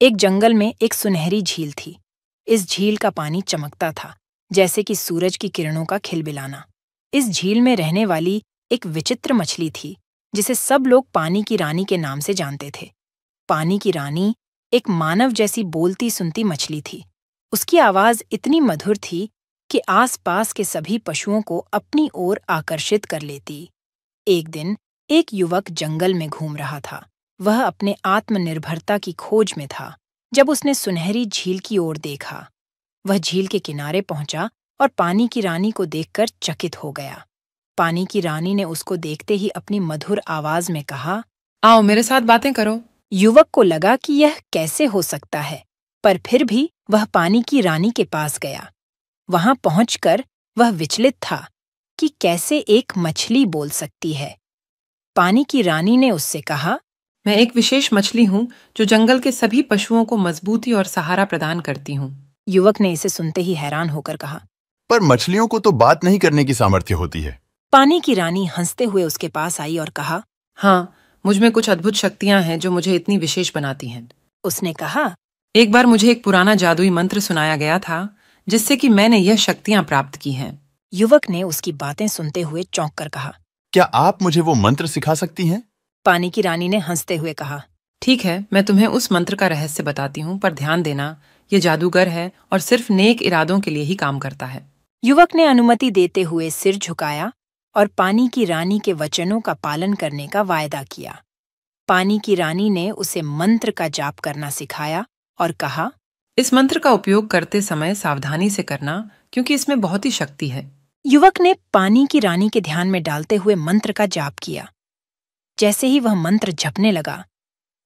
एक जंगल में एक सुनहरी झील थी। इस झील का पानी चमकता था, जैसे कि सूरज की किरणों का खिलबिलाना। इस झील में रहने वाली एक विचित्र मछली थी, जिसे सब लोग पानी की रानी के नाम से जानते थे। पानी की रानी एक मानव जैसी बोलती सुनती मछली थी। उसकी आवाज इतनी मधुर थी कि आसपास के सभी पशुओं को अपनी ओर आकर्षित कर लेती। एक दिन एक युवक जंगल में घूम रहा था। वह अपने आत्मनिर्भरता की खोज में था। जब उसने सुनहरी झील की ओर देखा, वह झील के किनारे पहुंचा और पानी की रानी को देखकर चकित हो गया। पानी की रानी ने उसको देखते ही अपनी मधुर आवाज में कहा, आओ मेरे साथ बातें करो। युवक को लगा कि यह कैसे हो सकता है, पर फिर भी वह पानी की रानी के पास गया। वहां पहुंचकर वह विचलित था कि कैसे एक मछली बोल सकती है। पानी की रानी ने उससे कहा, मैं एक विशेष मछली हूँ जो जंगल के सभी पशुओं को मजबूती और सहारा प्रदान करती हूँ। युवक ने इसे सुनते ही हैरान होकर कहा, पर मछलियों को तो बात नहीं करने की सामर्थ्य होती है। पानी की रानी हंसते हुए उसके पास आई और कहा, हाँ, मुझ में कुछ अद्भुत शक्तियाँ हैं जो मुझे इतनी विशेष बनाती हैं। उसने कहा, एक बार मुझे एक पुराना जादुई मंत्र सुनाया गया था, जिससे कि मैंने यह शक्तियाँ प्राप्त की हैं। युवक ने उसकी बातें सुनते हुए चौंक कर कहा, क्या आप मुझे वो मंत्र सिखा सकती हैं? पानी की रानी ने हंसते हुए कहा, ठीक है, मैं तुम्हें उस मंत्र का रहस्य बताती हूँ, पर ध्यान देना, ये जादूगर है और सिर्फ नेक इरादों के लिए ही काम करता है। युवक ने अनुमति देते हुए सिर झुकाया और पानी की रानी के वचनों का पालन करने का वायदा किया। पानी की रानी ने उसे मंत्र का जाप करना सिखाया और कहा, इस मंत्र का उपयोग करते समय सावधानी से करना, क्योंकि इसमें बहुत ही शक्ति है। युवक ने पानी की रानी के ध्यान में डालते हुए मंत्र का जाप किया। जैसे ही वह मंत्र जपने लगा,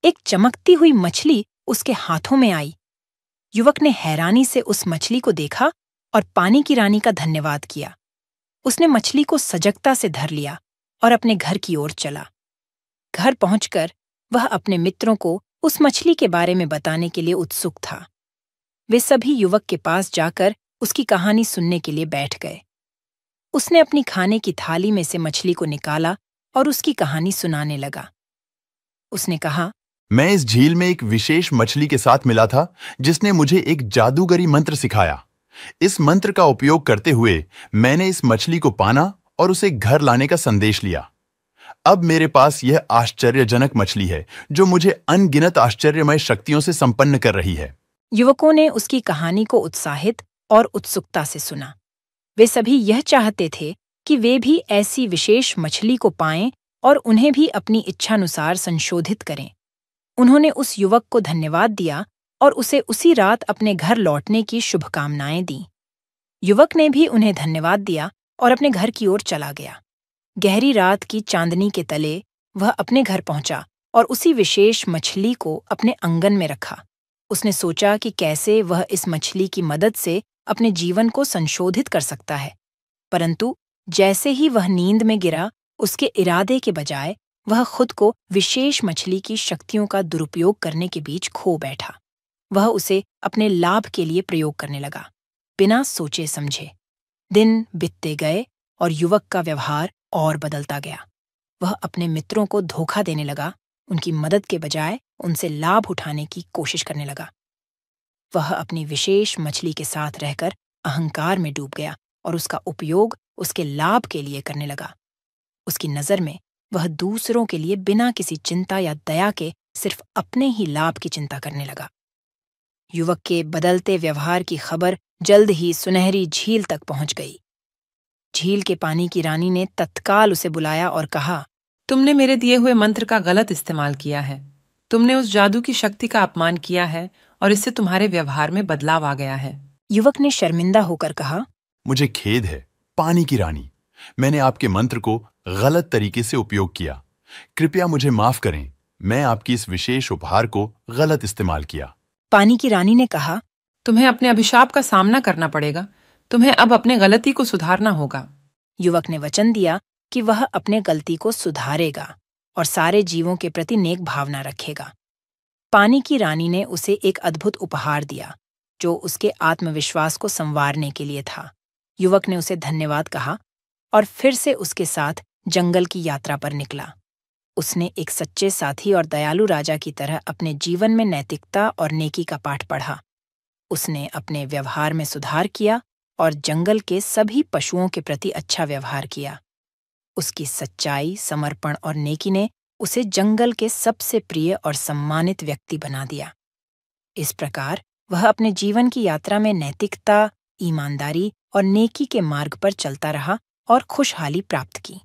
एक चमकती हुई मछली उसके हाथों में आई। युवक ने हैरानी से उस मछली को देखा और पानी की रानी का धन्यवाद किया। उसने मछली को सजगता से धर लिया और अपने घर की ओर चला। घर पहुंचकर वह अपने मित्रों को उस मछली के बारे में बताने के लिए उत्सुक था। वे सभी युवक के पास जाकर उसकी कहानी सुनने के लिए बैठ गए। उसने अपनी खाने की थाली में से मछली को निकाला और उसकी कहानी सुनाने लगा। उसने कहा, मैं इस झील में एक विशेष मछली के साथ मिला था, जिसने मुझे एक जादूगरी मंत्र सिखाया। इस मंत्र का उपयोग करते हुए मैंने इस मछली को पाना और उसे घर लाने का संदेश लिया। अब मेरे पास यह आश्चर्यजनक मछली है, जो मुझे अनगिनत आश्चर्यमय शक्तियों से संपन्न कर रही है। युवकों ने उसकी कहानी को उत्साहित और उत्सुकता से सुना। वे सभी यह चाहते थे कि वे भी ऐसी विशेष मछली को पाएं और उन्हें भी अपनी इच्छानुसार संशोधित करें। उन्होंने उस युवक को धन्यवाद दिया और उसे उसी रात अपने घर लौटने की शुभकामनाएं दीं। युवक ने भी उन्हें धन्यवाद दिया और अपने घर की ओर चला गया। गहरी रात की चांदनी के तले वह अपने घर पहुंचा और उसी विशेष मछली को अपने आंगन में रखा। उसने सोचा कि कैसे वह इस मछली की मदद से अपने जीवन को संशोधित कर सकता है। परंतु जैसे ही वह नींद में गिरा, उसके इरादे के बजाय वह खुद को विशेष मछली की शक्तियों का दुरुपयोग करने के बीच खो बैठा। वह उसे अपने लाभ के लिए प्रयोग करने लगा, बिना सोचे समझे। दिन बीतते गए और युवक का व्यवहार और बदलता गया। वह अपने मित्रों को धोखा देने लगा, उनकी मदद के बजाय उनसे लाभ उठाने की कोशिश करने लगा। वह अपनी विशेष मछली के साथ रहकर अहंकार में डूब गया और उसका उपयोग उसके लाभ के लिए करने लगा। उसकी नज़र में वह दूसरों के लिए बिना किसी चिंता या दया के सिर्फ अपने ही लाभ की चिंता करने लगा। युवक के बदलते व्यवहार की खबर जल्द ही सुनहरी झील तक पहुंच गई। झील के पानी की रानी ने तत्काल उसे बुलाया और कहा, तुमने मेरे दिए हुए मंत्र का गलत इस्तेमाल किया है। तुमने उस जादू की शक्ति का अपमान किया है और इससे तुम्हारे व्यवहार में बदलाव आ गया है। युवक ने शर्मिंदा होकर कहा, मुझे खेद है, पानी की रानी। मैंने आपके मंत्र को गलत तरीके से उपयोग किया। कृपया मुझे माफ करें। मैं आपकी इस विशेष उपहार को गलत इस्तेमाल किया। पानी की रानी ने कहा, तुम्हें अपने अभिशाप का सामना करना पड़ेगा। तुम्हें अब अपने गलती को सुधारना होगा। युवक ने वचन दिया कि वह अपने गलती को सुधारेगा और सारे जीवों के प्रति नेक भावना रखेगा। पानी की रानी ने उसे एक अद्भुत उपहार दिया, जो उसके आत्मविश्वास को संवारने के लिए था। युवक ने उसे धन्यवाद कहा और फिर से उसके साथ जंगल की यात्रा पर निकला। उसने एक सच्चे साथी और दयालु राजा की तरह अपने जीवन में नैतिकता और नेकी का पाठ पढ़ा। उसने अपने व्यवहार में सुधार किया और जंगल के सभी पशुओं के प्रति अच्छा व्यवहार किया। उसकी सच्चाई, समर्पण और नेकी ने उसे जंगल के सबसे प्रिय और सम्मानित व्यक्ति बना दिया। इस प्रकार वह अपने जीवन की यात्रा में नैतिकता, ईमानदारी और नेकी के मार्ग पर चलता रहा और खुशहाली प्राप्त की।